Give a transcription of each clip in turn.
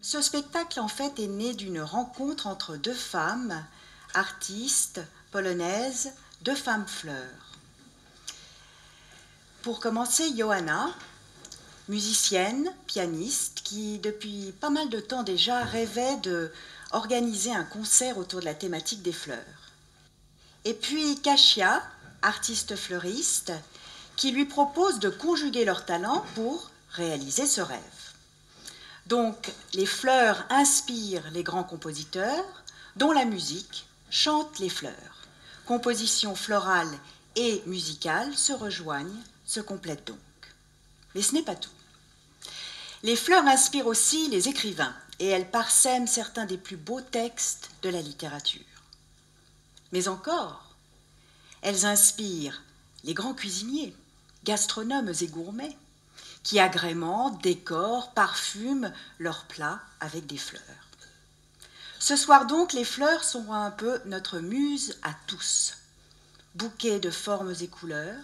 Ce spectacle, en fait, est né d'une rencontre entre deux femmes, artistes, polonaises, deux femmes fleurs. Pour commencer, Johanna, musicienne, pianiste, qui depuis pas mal de temps déjà rêvait d'organiser un concert autour de la thématique des fleurs. Et puis Kasia, artiste fleuriste, qui lui propose de conjuguer leurs talents pour réaliser ce rêve. Donc, les fleurs inspirent les grands compositeurs, dont la musique chante les fleurs. Composition florale et musicale se rejoignent, se complètent donc. Mais ce n'est pas tout. Les fleurs inspirent aussi les écrivains, et elles parsèment certains des plus beaux textes de la littérature. Mais encore, elles inspirent les grands cuisiniers, gastronomes et gourmets, qui agrémentent, décorent, parfument leurs plats avec des fleurs. Ce soir donc, les fleurs sont un peu notre muse à tous. Bouquet de formes et couleurs,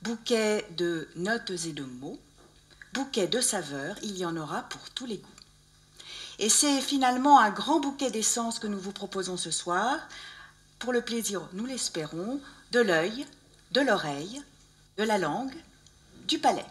bouquet de notes et de mots, bouquet de saveurs, il y en aura pour tous les goûts. Et c'est finalement un grand bouquet d'essences que nous vous proposons ce soir, pour le plaisir, nous l'espérons, de l'œil, de l'oreille, de la langue, du palais.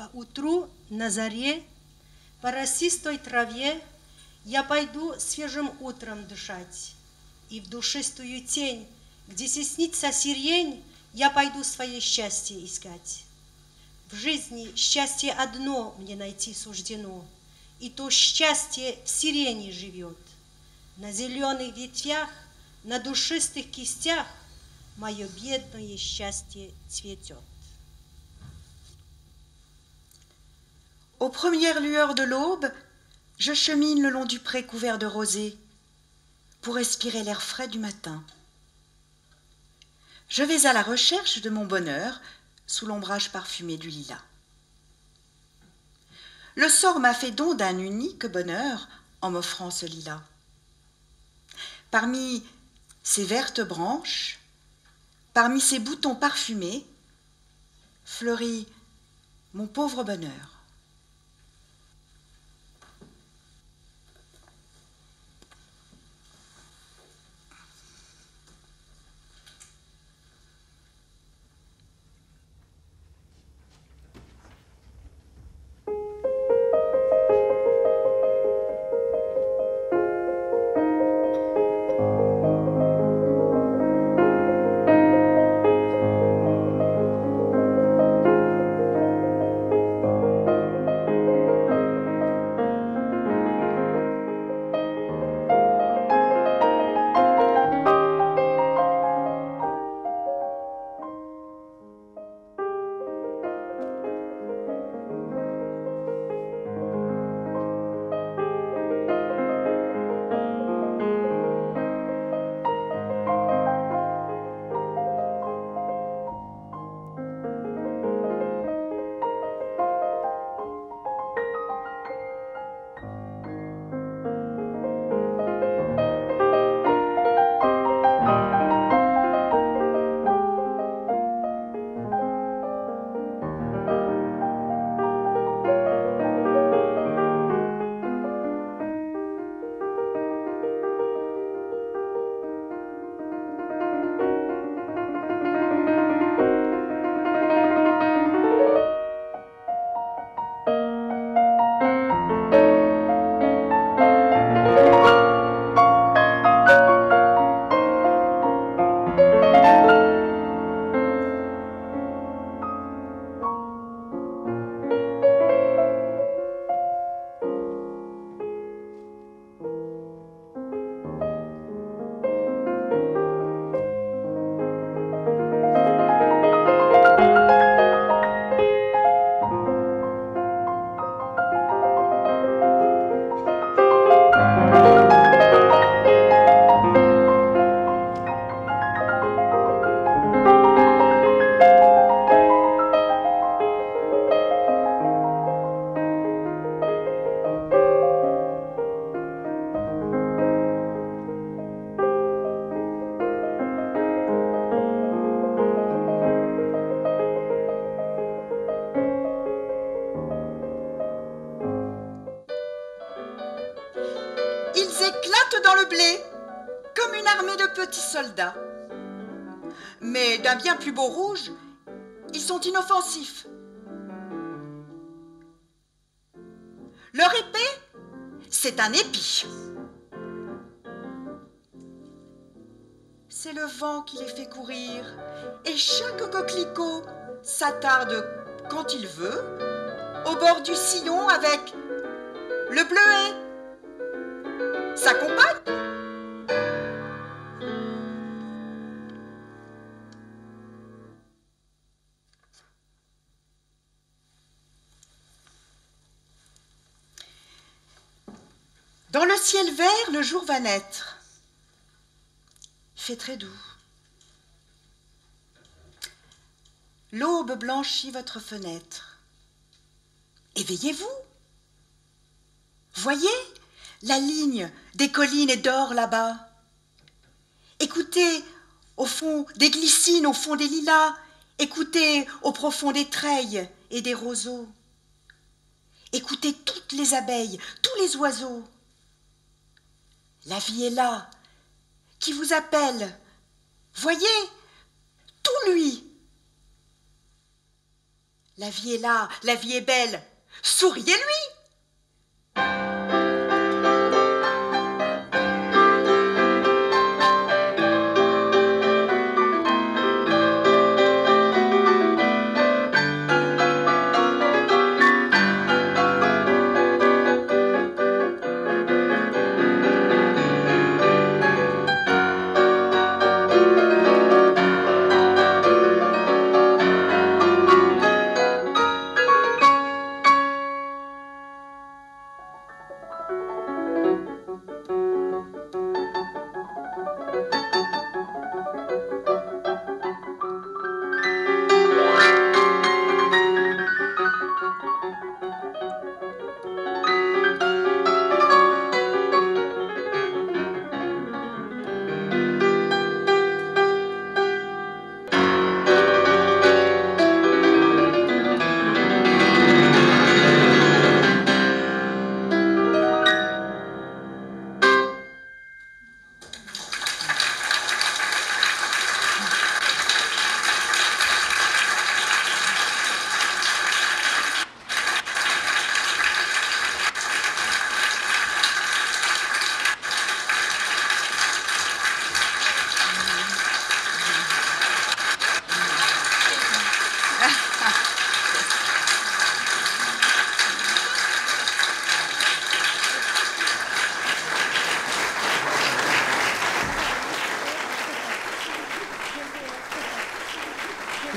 поутру на заре по росистой траве я пойду свежим утром дышать, и в душистую тень, где теснится сирень, я пойду свое счастье искать. В жизни счастье одно мне найти суждено, и то счастье в сирени живет. На зеленых ветвях, на душистых кистях мое бедное счастье цветет. Aux premières lueurs de l'aube, je chemine le long du pré couvert de rosée pour respirer l'air frais du matin. Je vais à la recherche de mon bonheur sous l'ombrage parfumé du lilas. Le sort m'a fait don d'un unique bonheur en m'offrant ce lilas. Parmi ces vertes branches, parmi ces boutons parfumés, fleurit mon pauvre bonheur. Ils éclatent dans le blé comme une armée de petits soldats. Mais d'un bien plus beau rouge, ils sont inoffensifs. Leur épée, c'est un épi. C'est le vent qui les fait courir, et chaque coquelicot s'attarde quand il veut au bord du sillon avec le bleuet, sa compagne. Dans le ciel vert, le jour va naître. Il fait très doux. L'aube blanchit votre fenêtre. Éveillez-vous. Voyez la ligne des collines et d'or là-bas. Écoutez au fond des glycines, au fond des lilas. Écoutez au profond des treilles et des roseaux. Écoutez toutes les abeilles, tous les oiseaux. La vie est là, qui vous appelle. Voyez, tout lui. La vie est là, la vie est belle. Souriez-lui!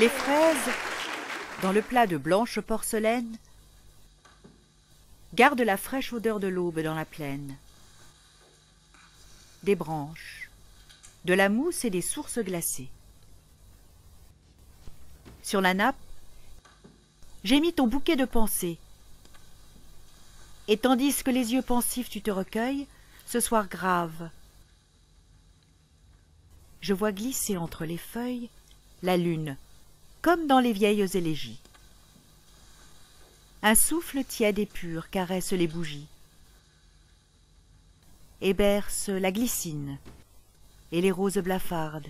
Les fraises, dans le plat de blanche porcelaine, gardent la fraîche odeur de l'aube dans la plaine. Des branches, de la mousse et des sources glacées. Sur la nappe, j'ai mis ton bouquet de pensées. Et tandis que les yeux pensifs tu te recueilles, ce soir grave, je vois glisser entre les feuilles la lune, comme dans les vieilles élégies. Un souffle tiède et pur caresse les bougies et berce la glycine et les roses blafardes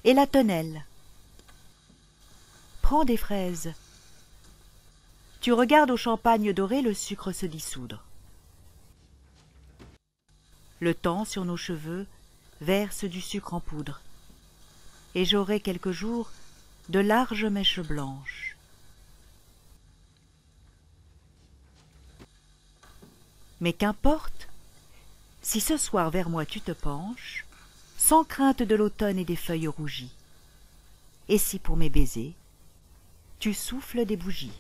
et la tonnelle. Prends des fraises. Tu regardes au champagne doré le sucre se dissoudre. Le temps sur nos cheveux verse du sucre en poudre, et j'aurai quelques jours de larges mèches blanches. Mais qu'importe, si ce soir vers moi tu te penches, sans crainte de l'automne et des feuilles rougies, et si pour mes baisers, tu souffles des bougies.